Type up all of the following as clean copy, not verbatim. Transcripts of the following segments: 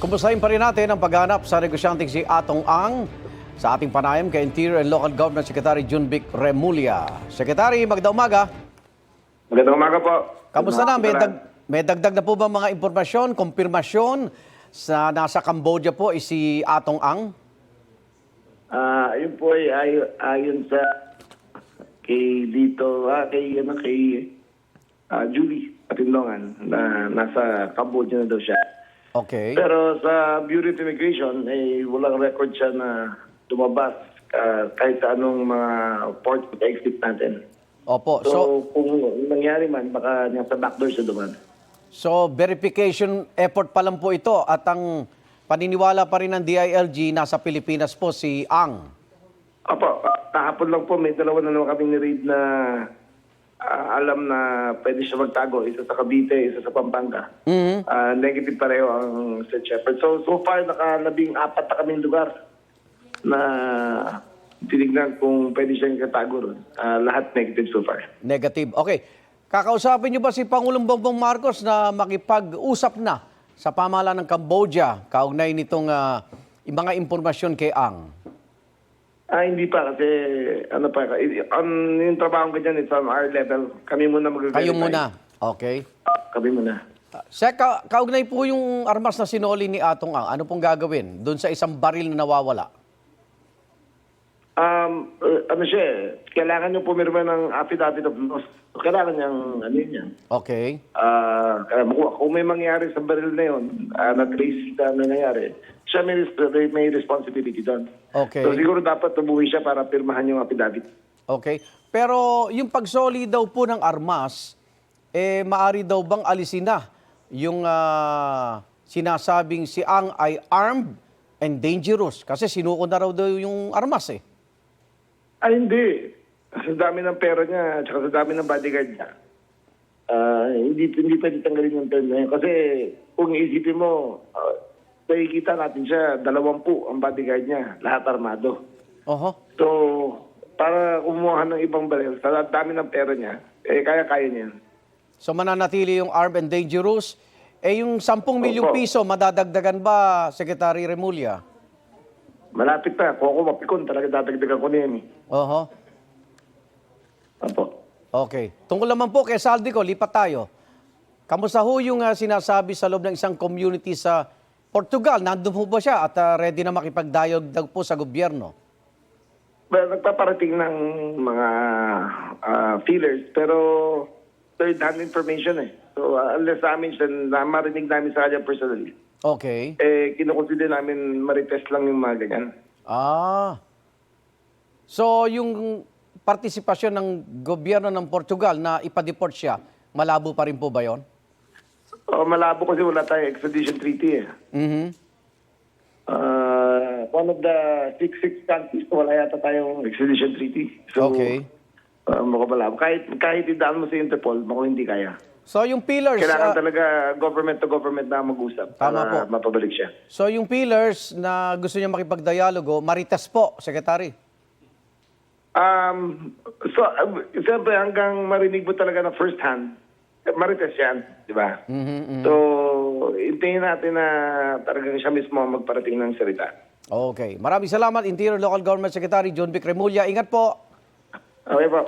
Kumustahin pa rin natin ang paghanap sa negosyanteng si Atong Ang sa ating panayam kay Interior and Local Government Secretary Junvic Remulla. Secretary, magandang umaga. Magandang umaga po. Kamusta na? May dagdag na po ba mga impormasyon, kumpirmasyon sa nasa Cambodia po si Atong Ang? Yun po ay ayon sa kay dito, kay Julie Patindongan na nasa Cambodia na daw siya. Okay. Pero sa Bureau of Immigration, walang record siya na lumabas kahit sa anong mga port of exit natin. Opo. So kung nangyari man, baka nasa backdoor siya duman. So verification effort pa lang po ito at ang paniniwala pa rin ng DILG nasa Pilipinas po si Ang. Opo, kahapon lang po may dalawa na naman kaming ni-raid na alam na pwede siya magtago. Isa sa Cavite, isa sa Pampanga. Negative pareho ang search effort. So far, naka-14 na kaming lugar na tinignan kung pwede siyang katago ron. Lahat negative so far. Negative. Okay. Kakausapin niyo ba si Pangulong Bongbong Marcos na makipag-usap na sa pamahalaan ng Cambodia kaugnay nitong mga impormasyon kay Ang? Hindi pa kasi yung trabaho ko dyan, it's on our level. Kami muna mag-verify. Kayo muna. Okay. Kami muna. Sir, kaugnay po yung armas na sinoli ni Atong Ang. Ano pong gagawin doon sa isang baril na nawawala? Kailangan nyo pumirma ng affidavit of loss. Kailangan niyang, yan. Okay. Kung may mangyari sa baril na yun, na-trace na nangyayari, siya may responsibility doon. Okay. So siguro dapat tumuwi siya para pirmahan yung affidavit. Okay. Pero yung pagsoli daw po ng armas, maari daw bang alisin na yung sinasabing si Ang ay armed and dangerous? Kasi sinuko na raw daw yung armas eh. Hindi. Sa dami ng pera niya, at sa dami ng bodyguard niya, hindi pwede tanggalin yung term na yun. Kasi kung iisipin mo, nakikita natin siya, 20 ang bodyguard niya, lahat armado. So, para kumuha ng ibang baril, sa dami ng pera niya, kaya-kaya niya. So mananatili yung armed and dangerous. Yung 10 milyong piso, madadagdagan ba, Secretary Remulla? Malapit na. Kung ako mapikon, talaga dadagdagan ko na yan. Opo. Okay. Tungkol naman po kay Saldico, lipat tayo. Kamusta ho yung sinasabi sa loob ng isang community sa Portugal? Nandun po ba siya at ready na makipagdialogue po sa gobyerno? Well, nagpaparating ng mga feelers, pero third-hand information eh. So, unless marinig namin sa kanya personally. Okay. Kinukonsider namin marites lang yung mga ganyan. So, yung partisipasyon ng gobyerno ng Portugal na ipa-deport siya, malabo pa rin po ba yun? Malabo kasi wala tayong extradition treaty eh. One of the six countries, wala yata tayong extradition treaty. So, okay. Malabo. Kahit idaan mo sa Interpol, hindi kaya. So yung pillars... Kailangan talaga government to government na mag-usap para mapabalik siya. So yung pillars na gusto niya makipagdialogo, marites po, Secretary? Siyempre hanggang marinig mo talaga na first hand, marites yan, di ba? So, hintayin natin na talagang siya mismo ang magparating ng salita. Okay. Maraming salamat, Interior Local Government Secretary Junvic Remulla. Ingat po. Okay po.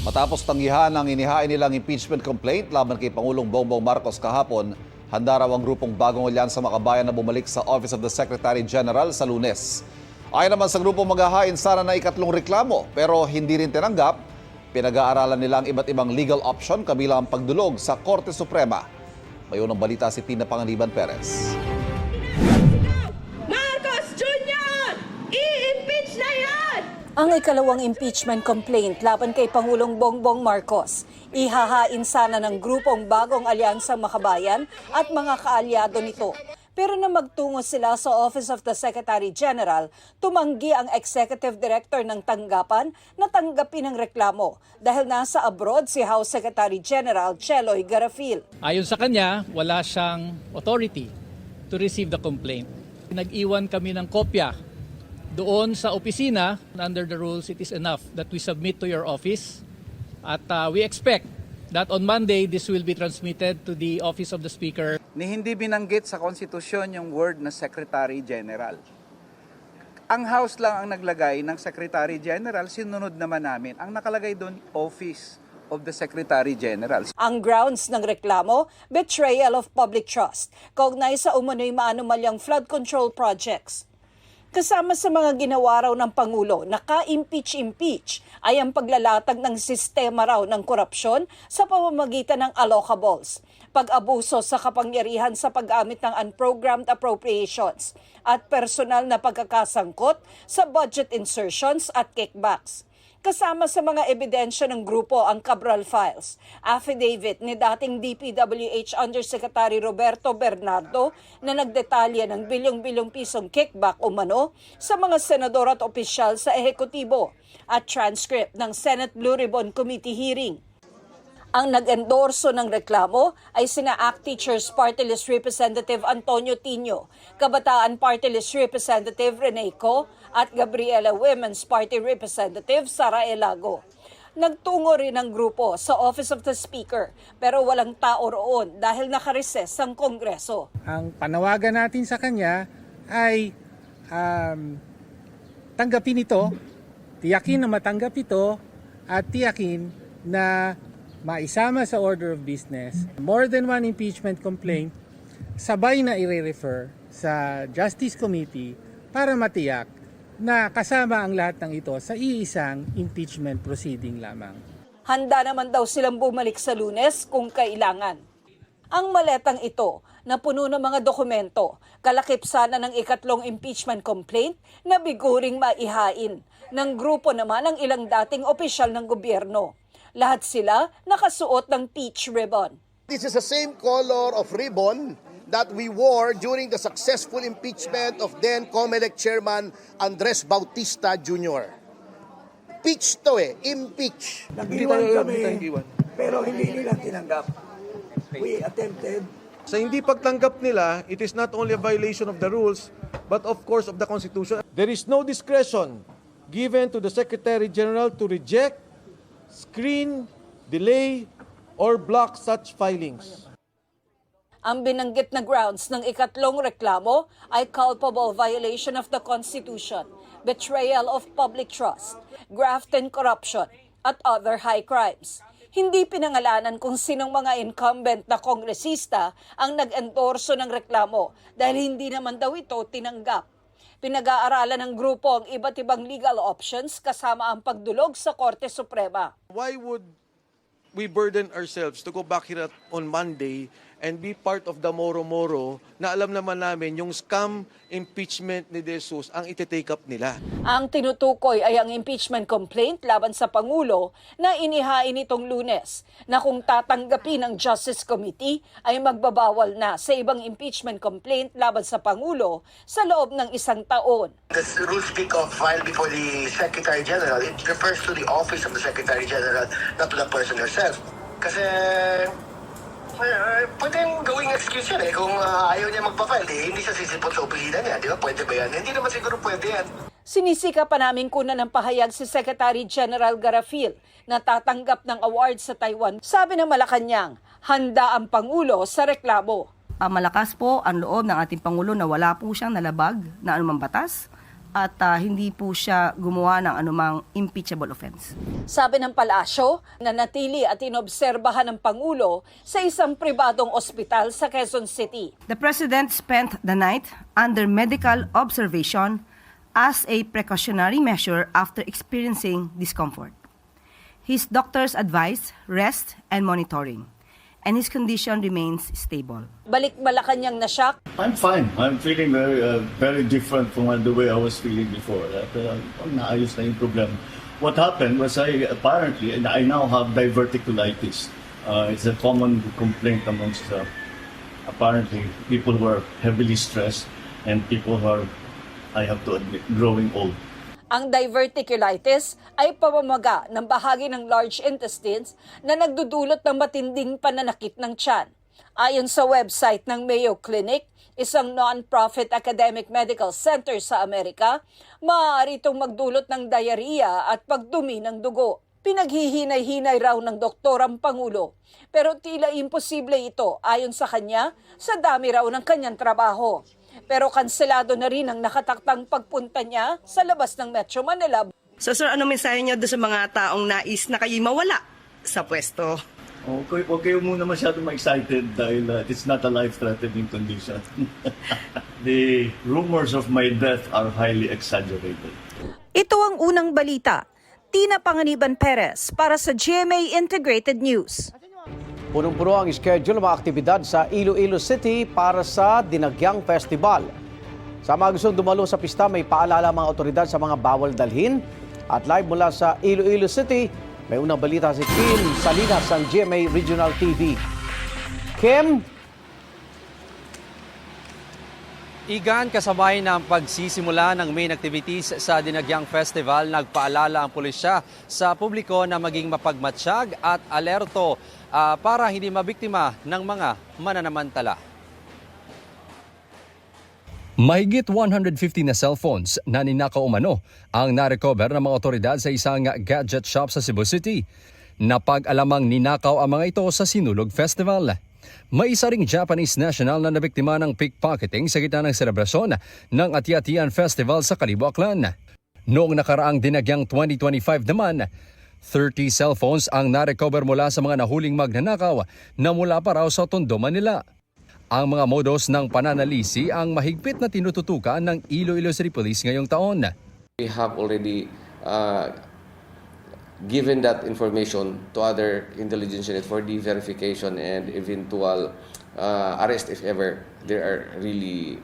Matapos tanggihan ang inihain nilang impeachment complaint laban kay Pangulong Bongbong Marcos kahapon, handa raw ang grupong Bagong Alyansa Makabayan na bumalik sa Office of the Secretary General sa Lunes. Ayon naman sa grupo, maghahain sana na ikatlong reklamo pero hindi rin tinanggap. Pinag-aaralan nila ang iba't ibang legal option kabilang ang pagdulog sa Korte Suprema. May unang balita si Tina Panganiban Perez. Ang ikalawang impeachment complaint laban kay Pangulong Bongbong Marcos. Ihahain sana ng grupong Bagong Alyansang Makabayan at mga kaalyado nito. Pero na magtungo sila sa Office of the Secretary General, tumanggi ang Executive Director ng tanggapan na tanggapin ang reklamo dahil nasa abroad si House Secretary General Cheloy Garafil. Ayon sa kanya, wala siyang authority to receive the complaint. Nag-iwan kami ng kopya doon sa opisina. Under the rules, it is enough that we submit to your office. At we expect that on Monday, this will be transmitted to the Office of the Speaker. ni hindi binanggit sa konstitusyon yung word na Secretary General. Ang House lang ang naglagay ng Secretary General, sinunod naman namin. Ang nakalagay doon, Office of the Secretary General. Ang grounds ng reklamo, betrayal of public trust, kaugnay sa umano'y maanumalyang flood control projects. Kasama sa mga ginawa raw ng Pangulo na ka-impeach ay ang paglalatag ng sistema raw ng korupsyon sa pamamagitan ng allocables, pag-abuso sa kapangyarihan sa paggamit ng unprogrammed appropriations at personal na pagkakasangkot sa budget insertions at kickbacks. Kasama sa mga ebidensya ng grupo ang Cabral Files, affidavit ni dating DPWH Undersecretary Roberto Bernardo na nagdetalye ng bilyong-bilyong pisong kickback umano sa mga senador at opisyal sa ehekutibo at transcript ng Senate Blue Ribbon Committee hearing. Ang nag-endorso ng reklamo ay sina ACT Teachers Party List Representative Antonio Tino, Kabataan Party List Representative Rene Co. at Gabriela Women's Party Representative Sara Elago. Nagtungo rin ang grupo sa Office of the Speaker pero walang tao roon dahil nakareses ang Kongreso. Ang panawagan natin sa kanya ay tanggapin ito, tiyakin na matanggap ito at tiyakin na maisama sa order of business. More than one impeachment complaint, sabay na i-refer sa Justice Committee para matiyak na kasama ang lahat ng ito sa iisang impeachment proceeding lamang. Handa naman daw silang bumalik sa Lunes kung kailangan. Ang maletang ito na puno ng mga dokumento, kalakip sana ng ikatlong impeachment complaint na biguring maihain. Ng grupo naman ang ilang dating opisyal ng gobyerno. Lahat sila nakasuot ng peach ribbon. This is the same color of ribbon that we wore during the successful impeachment of then COMELEC Chairman Andres Bautista Jr. Peach to impeach. Nag-iwan kami, pero hindi nila tinanggap. We attempted. Sa hindi pagtanggap nila, it is not only a violation of the rules, but of course of the Constitution. There is no discretion given to the Secretary General to reject, screen, delay, or block such filings. Ang binanggit na grounds ng ikatlong reklamo ay culpable violation of the Constitution, betrayal of public trust, graft and corruption, at other high crimes. Hindi pinangalanan kung sinong mga incumbent na kongresista ang nag-endorso ng reklamo dahil hindi naman daw ito tinanggap. Pinag-aaralan ng grupo ang iba't ibang legal options kasama ang pagdulog sa Korte Suprema. Why would we burden ourselves to go back here on Monday and be part of the moro-moro na alam naman namin yung scam impeachment ni De Jesus ang iti-take up nila. Ang tinutukoy ay ang impeachment complaint laban sa Pangulo na inihain itong Lunes na kung tatanggapin ng Justice Committee ay magbabawal na sa ibang impeachment complaint laban sa Pangulo sa loob ng 1 taon. The rules speak of file before the Secretary General. It refers to the office of the Secretary General, not to the person herself. Kasi pwedeng gawing excuse yan eh. Kung ayaw niya magpa-file, hindi siya sisipot sa opisina niya. Di ba? Pwede ba yan? Hindi naman siguro pwede yan. Sinisika pa namin kunan ng pahayag si Secretary General Garafil na tatanggap ng award sa Taiwan. Sabi ng Malacanang, handa ang Pangulo sa reklamo. Malakas po ang loob ng ating Pangulo na wala po siyang nalabag na anumang batas at hindi po siya gumawa ng anumang impeachable offense. Sabi ng palasyo, nanatili at inobserbahan ng Pangulo sa isang pribadong ospital sa Quezon City. The President spent the night under medical observation as a precautionary measure after experiencing discomfort. His doctors advised rest and monitoring, and his condition remains stable. Balik Malacanang na siya. I'm fine. I'm feeling very different from the way I was feeling before. Naayos na yung problem. What happened was I now have diverticulitis. It's a common complaint amongst apparently people who are heavily stressed and people who are, I have to admit, growing old. Ang diverticulitis ay pamamaga ng bahagi ng large intestines na nagdudulot ng matinding pananakit ng tiyan. Ayon sa website ng Mayo Clinic, isang non-profit academic medical center sa Amerika, maaari itong magdulot ng diarrhea at pagdumi ng dugo. Pinaghihinay-hinay raw ng doktor ang Pangulo. Pero tila imposible ito ayon sa kanya sa dami raw ng kanyang trabaho. Pero kanselado na rin ang nakataktang pagpunta niya sa labas ng Metro Manila. So sir, ano mensahe niyo doon sa mga taong nais na kayo mawala sa pwesto? Okay, huwag kayo muna masyadong excited dahil it's not a life-threatening condition. The rumors of my death are highly exaggerated. Ito ang unang balita. Tina Panganiban Perez para sa GMA Integrated News. Punong-puno ang schedule ng mga aktibidad sa Iloilo City para sa Dinagyang Festival. Sa mga gustong dumalo sa pista, may paalala mga otoridad sa mga bawal dalhin. At live mula sa Iloilo City, may unang balita si Kim Salinas ng GMA Regional TV. Kim? Igan, kasabay ng pagsisimula ng main activities sa Dinagyang Festival, nagpaalala ang pulisya sa publiko na maging mapagmatsyag at alerto para hindi mabiktima ng mga mananamantala. Mahigit 150 na cellphones na ninakaw umano ang narecover ng mga otoridad sa isang gadget shop sa Cebu City. Napag-alamang ninakaw ang mga ito sa Sinulog Festival. May isa ring Japanese national na nabiktima ng pickpocketing sa gitna ng selebrasyon ng Ati-Atian Festival sa Kalibo, Aklan. Noong nakaraang Dinagyang 2025 naman, 30 cellphones ang narecover mula sa mga nahuling magnanakaw na mula pa raw sa Tondo, Manila. Ang mga modus ng pananalisi ang mahigpit na tinututukan ng Iloilo City Police ngayong taon. We have already given that information to other intelligence unit for the verification and eventual arrest if ever there are really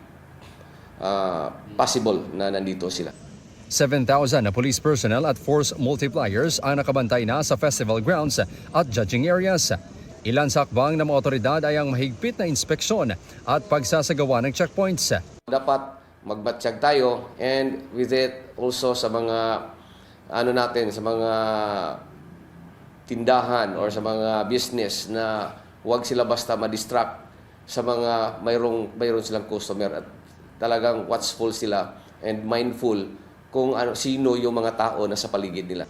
possible na nandito sila. 7,000 na police personnel at force multipliers ang nakabantay na sa festival grounds at judging areas. Ilan sa akbang ng mga otoridad ay ang mahigpit na inspeksyon at pagsasagawa ng checkpoints. Dapat magmatsyag tayo and with it also sa mga sa mga tindahan or sa mga business na huwag sila basta ma-distract sa mga mayroon silang customer at talagang watchful sila and mindful kung sino yung mga tao na sa paligid nila.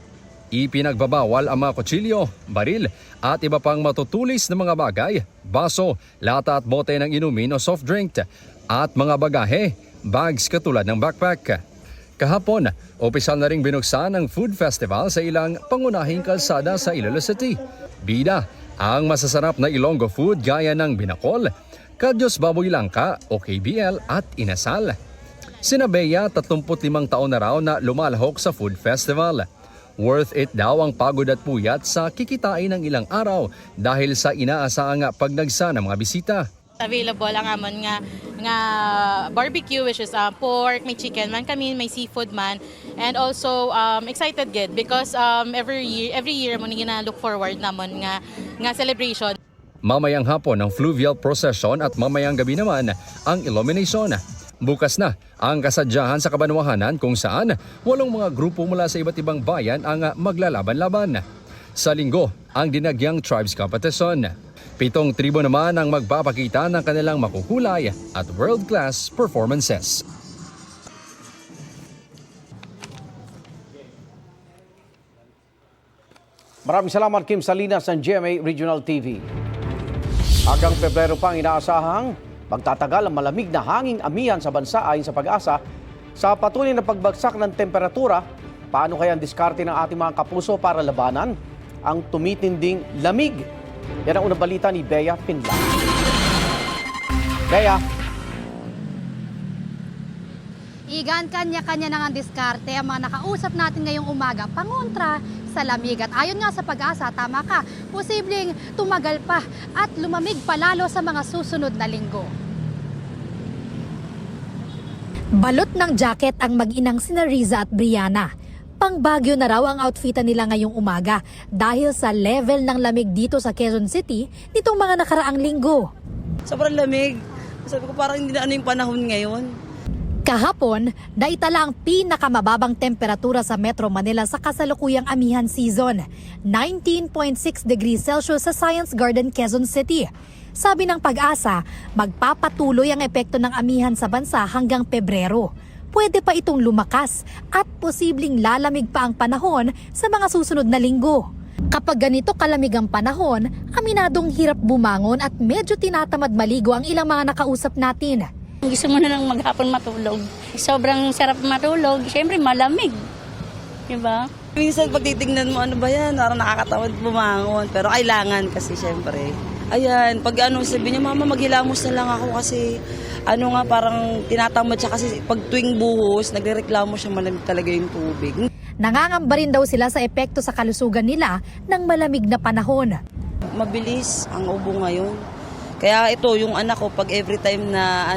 Ipinagbabawal ang mga kutsilyo, baril at iba pang matutulis na mga bagay, baso, lata at bote ng inumin o soft drink at mga bagahe, bags katulad ng backpack. Kahapon, opisyal na ring binuksan ang food festival sa ilang pangunahing kalsada sa Iloilo City. Bida ang masasarap na Ilonggo food gaya ng binakol, kadyos baboy langka o KBL at inasal. Sina Bea, 35 taon na raw na lumalahok sa food festival. Worth it daw ang pagod at puyat sa kikitain ng ilang araw dahil sa inaasahang pagnagsa ng mga bisita. Available ang amon nga barbecue, which is pork, may chicken man kami, may seafood man, and also excited gid because every year mo na look forward namon nga celebration. Mamayang hapon ang fluvial procession at mamayang gabi naman ang illumination. Bukas na ang kasadyahan sa Kabanwahanan kung saan 8 mga grupo mula sa iba't ibang bayan ang maglalaban-laban. Sa Linggo, ang Dinagyang Tribes Competition. 7 tribo naman ang magpapakita ng kanilang makukulay at world-class performances. Maraming salamat Kim Salinas ng GMA Regional TV. Hanggang Pebrero pa ang inaasahang magtatagal ang malamig na hanging amihan sa bansa ayon sa Pag-asa. Sa patuloy na pagbagsak ng temperatura, paano kaya ang diskarte ng ating mga kapuso para labanan ang tumitinding lamig? Yan ang unang balita ni Bea Pinla. Bea. Igan, kanya-kanya na ang diskarte ang mga nakausap natin ngayong umaga pangontra sa lamig. At ayon nga sa Pag-asa, tama ka, posibleng tumagal pa at lumamig palalo sa mga susunod na linggo. Balot ng jacket ang mag-inang sina Riza at Brianna. Pang-Bagyo na raw ang outfitan nila ngayong umaga dahil sa level ng lamig dito sa Quezon City nitong mga nakaraang linggo. Sobrang lamig. Sabi ko parang hindi na yung panahon ngayon. Kahapon, naitala ang pinakamababang temperatura sa Metro Manila sa kasalukuyang amihan season, 19.6 degrees Celsius sa Science Garden, Quezon City. Sabi ng Pag-asa, magpapatuloy ang epekto ng amihan sa bansa hanggang Pebrero. pwede pa itong lumakas at posibleng lalamig pa ang panahon sa mga susunod na linggo. Kapag ganito kalamig ang panahon, aminadong hirap bumangon at medyo tinatamad maligo ang ilang mga nakausap natin. Gusto mo na lang maghapon matulog. Sobrang sarap matulog, siyempre malamig. Diba? Minsan pag titignan mo, ano ba yan? Parang nakakatawad bumangon. Pero kailangan kasi siyempre. Ayan, pag sabi niya, mama maghilamos na lang ako kasi parang tinatamad siya kasi pag tuwing buhos, nagrereklamo siya malamig talaga yung tubig. Nangangamba rin daw sila sa epekto sa kalusugan nila ng malamig na panahon. Mabilis ang ubo ngayon. Kaya ito, yung anak ko, pag every time na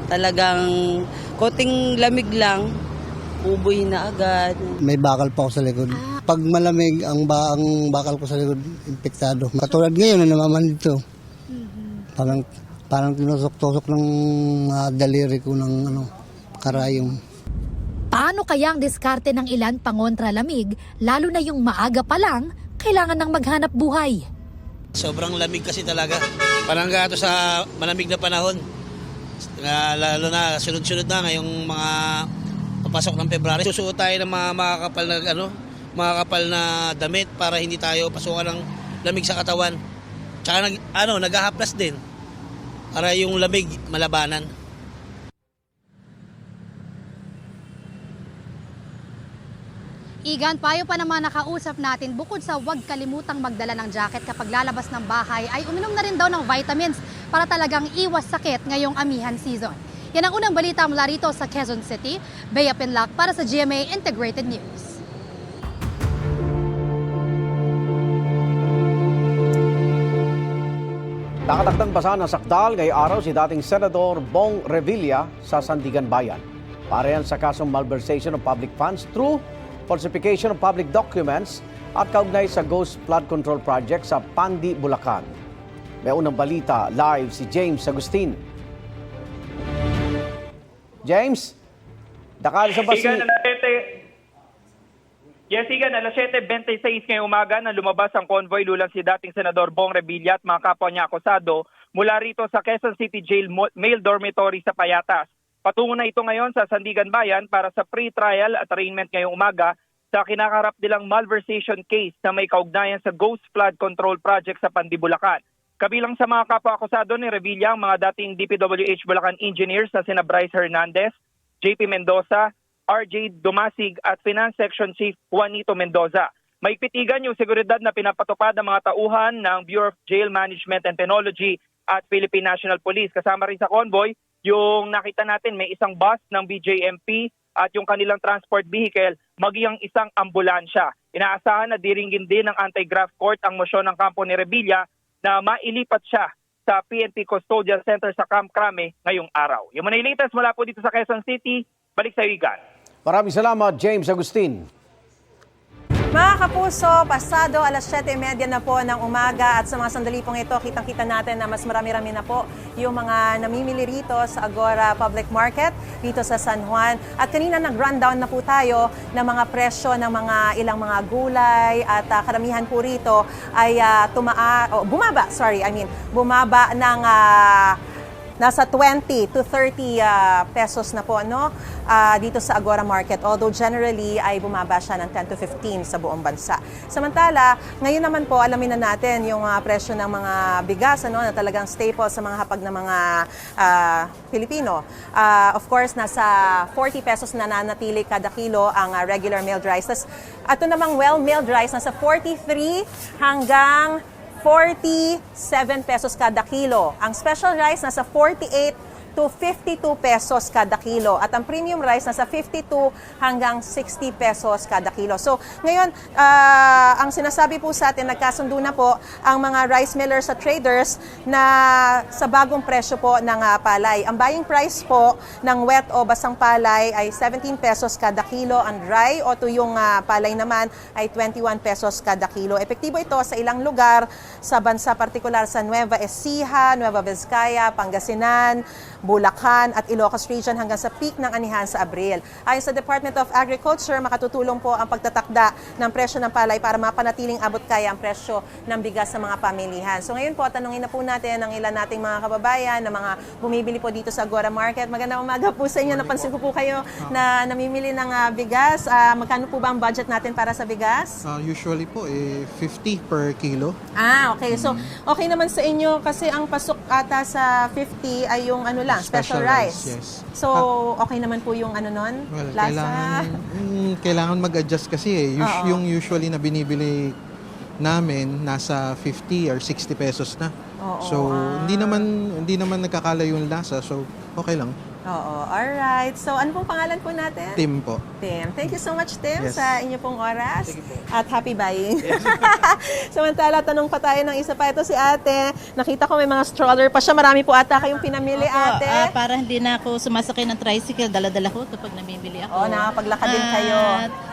talagang konting lamig lang, uboy na agad. May bakal pa ako sa likod. Pag malamig, ang bakal ko sa likod, impektado. Katulad ngayon, namaman dito. Parang tinusok-tusok ng daliri ko ng karayom. Paano kaya ang diskarte ng ilan pangontra lamig, lalo na yung maaga pa lang, kailangan ng maghanap buhay? Sobrang lamig kasi talaga. Parang gato sa malamig na panahon. Lalo na sunod-sunod na ngayong mga papasok ng February. Susuot tayo ng mga makakapal na damit para hindi tayo pasukan ng lamig sa katawan. Tsaka naghahaplas din para yung lamig malabanan. Igan, payo pa naman nakausap natin, bukod sa huwag kalimutang magdala ng jacket kapag lalabas ng bahay, ay uminom na rin daw ng vitamins para talagang iwas sakit ngayong amihan season. Yan ang unang balita mula rito sa Quezon City. Bea Pinlac para sa GMA Integrated News. Nakatakdang basa ng sakdal ngayong araw si dating Senador Bong Revilla sa Sandigan Bayan. Para yan sa kasong malversation of public funds through falsification of public documents at kaugnay sa Ghost Flood Control Project sa Pandi, Bulacan. May unang balita, live si James Agustin. James, dakal sa basi. Yes, Igan, alas 7:26 ngayong umaga na lumabas ang convoy lulang si dating Senador Bong Revilla at mga kapwa niya akusado mula rito sa Quezon City Jail Male Dormitory sa Payatas. Patungo na ito ngayon sa Sandigan Bayan para sa pre-trial at arraignment ngayong umaga sa kinakaharap nilang malversation case na may kaugnayan sa Ghost Flood Control Project sa Pandi, Bulacan. Kabilang sa mga kapwa-akusado ni Revilla ang mga dating DPWH Bulacan engineers na sina Bryce Hernandez, JP Mendoza, RJ Dumasig at Finance Section Chief Juanito Mendoza. Maigpitigan yung seguridad na pinapatupad ng mga tauhan ng Bureau of Jail Management and Penology at Philippine National Police. Kasama rin sa convoy yung nakita natin may isang bus ng BJMP at yung kanilang transport vehicle, maging isang ambulansya. Inaasahan na diringgin din ng anti-graft court ang mosyon ng kampo ni Revilla na mailipat siya sa PNP Custodial Center sa Camp Crame ngayong araw. Yung mga latest mula po dito sa Quezon City, balik sa Igan. Maraming salamat, James Agustin. Mga kapuso, pasado alas 7:30 na po ng umaga at sa mga sandali pong ito, kitang-kita natin na mas marami-rami na po yung mga namimili rito sa Agora Public Market dito sa San Juan. At kanina nag-rundown na po tayo ng mga presyo ng mga ilang mga gulay at karamihan po rito ay bumaba ng nasa 20 to 30 pesos na po dito sa Agora Market. Although generally ay bumaba siya ng 10 to 15 sa buong bansa. Samantala, ngayon naman po alamin na natin yung presyo ng mga bigas na talagang staple sa mga hapag ng mga Pilipino. Of course, nasa 40 pesos na nanatili kada kilo ang regular milled rice. Tapos, ito namang well-milled rice nasa 43 hanggang 47 pesos kada kilo. Ang special rice nasa 48 to 52 pesos kada kilo. At ang premium rice nasa 52 hanggang 60 pesos kada kilo. So, ngayon, ang sinasabi po sa atin, nagkasundo na po ang mga rice millers at traders na sa bagong presyo po ng palay. Ang buying price po ng wet o basang palay ay 17 pesos kada kilo. Ang dry o tuyong palay naman ay 21 pesos kada kilo. Epektibo ito sa ilang lugar sa bansa, partikular sa Nueva Ecija, Nueva Vizcaya, Pangasinan, Bulacan at Ilocos Region hanggang sa peak ng anihan sa Abril. Ayon sa Department of Agriculture, makatutulong po ang pagtatakda ng presyo ng palay para mapanatiling abot kaya ang presyo ng bigas sa mga pamilihan. So ngayon po, tanungin na po natin ang ilan nating mga kababayan na mga bumibili po dito sa Agora Market. Magandang umaga po sa inyo. Napansin ko po kayo na namimili ng bigas. Magkano po ba ang budget natin para sa bigas? Usually po, 50 per kilo. Okay. So, okay naman sa inyo kasi ang pasok ata sa 50 ay yung ano lang, special rice. Yes. So, okay naman po yung ano nun? Well, Lasa? kailangan mag-adjust kasi yung usually na binibili namin nasa 50 or 60 pesos na. So, hindi naman nagkakalayo yung lasa. So, okay lang. Oo, alright. So, ano pong pangalan po natin? Tim po. Tim. Thank you so much, Tim, Yes. sa inyo pong oras. At happy buying. Samantala, tanong pa tayo ng isa pa. Ito si ate. Nakita ko may mga stroller pa siya. Marami po ata kayong pinamili, ate. Para hindi na ako sumasakay ng tricycle, dala-dala ko ito pag namimili ako. Nakapaglakad din kayo.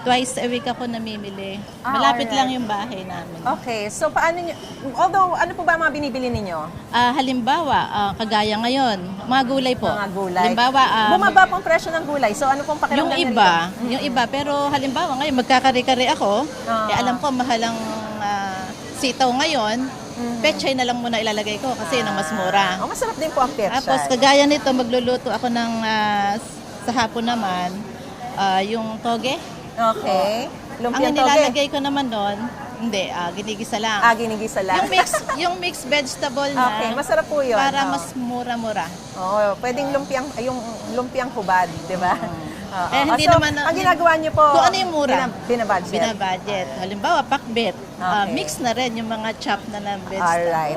Twice a week ako namimili. Malapit alright. lang yung bahay namin. Okay. So, paano nyo, although, ano po ba mga binibili ninyo? Halimbawa, kagaya ngayon, mga gulay po. Mga gulay. Halimbawa, Bumaba pong presyo ng gulay. So, ano pong pakiramdam yung niyo iba, rito? yung iba, pero halimbawa ngayon magkakari-kari ako, alam ko mahalang sitaw ngayon, pechay na lang muna ilalagay ko kasi yun ang mas mura. Masarap din po ang pechay. Tapos kagaya nito, magluluto ako ng sa hapon naman, yung toge. Okay. Ang Lumpiang toge. nilalagay ko naman doon, hindi, ginigisa lang. Ginigisa lang. Yung mixed vegetable na. Okay, masarap po yun. Para mas mura-mura. Pwedeng yung lumpiang hubad, di ba? Hindi So, naman ang ginagawa niyo po, kung ano yung mura, binabudget. binabudget. Halimbawa, pakbet. Mix na rin yung mga chop na vegetable. Alright.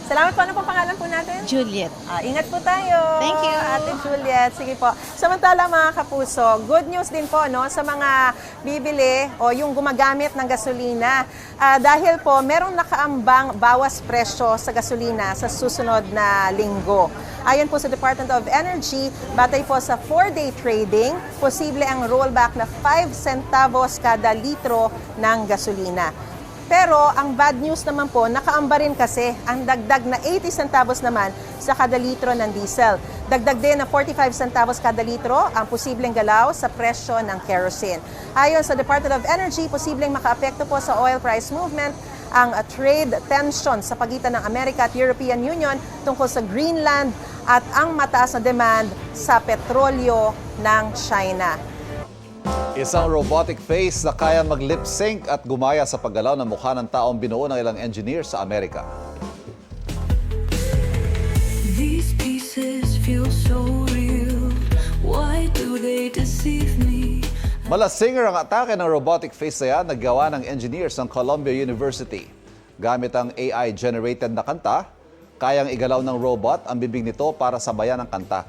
Salamat po. Ano pong pangalan po natin? Juliet. Ingat po tayo. Thank you. Ate Juliet. Sige po. Samantala mga kapuso, good news din po no, sa mga bibili o yung gumagamit ng gasolina. Dahil po, merong nakaambang bawas presyo sa gasolina sa susunod na linggo. Ayon po sa Department of Energy, batay po sa 4-day trading, posible ang rollback na 5 centavos kada litro ng gasolina. Pero ang bad news naman po, nakaamba rin kasi ang dagdag na 80 centavos naman sa kada litro ng diesel. Dagdag din na 45 centavos kada litro ang posibleng galaw sa presyo ng kerosene. Ayon sa Department of Energy, posibleng makaapekto po sa oil price movement ang trade tension sa pagitan ng Amerika at European Union tungkol sa Greenland at ang mataas na demand sa petrolyo ng China. Isang robotic face na kaya mag-lip sync at gumaya sa paggalaw ng mukha ng taong binuo ng ilang engineer sa Amerika. These pieces feel so real. Why do they deceive me? Malasinger ang atake ng robotic face na yan na gawa ng engineers ng Columbia University. Gamit ang AI-generated na kanta, kayang igalaw ng robot ang bibig nito para sabayan ang kanta.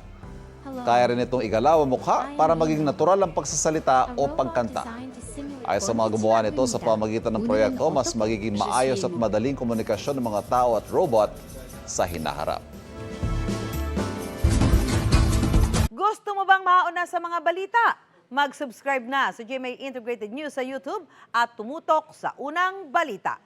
Kaya rin itong igalaw ang mukha para maging natural ang pagsasalita o pagkanta. Ayon sa mga gumawa nito sa pamagitan ng proyekto, mas magiging maayos at madaling komunikasyon ng mga tao at robot sa hinaharap. Gusto mo bang mauna sa mga balita? Mag-subscribe na sa GMA Integrated News sa YouTube at tumutok sa unang balita.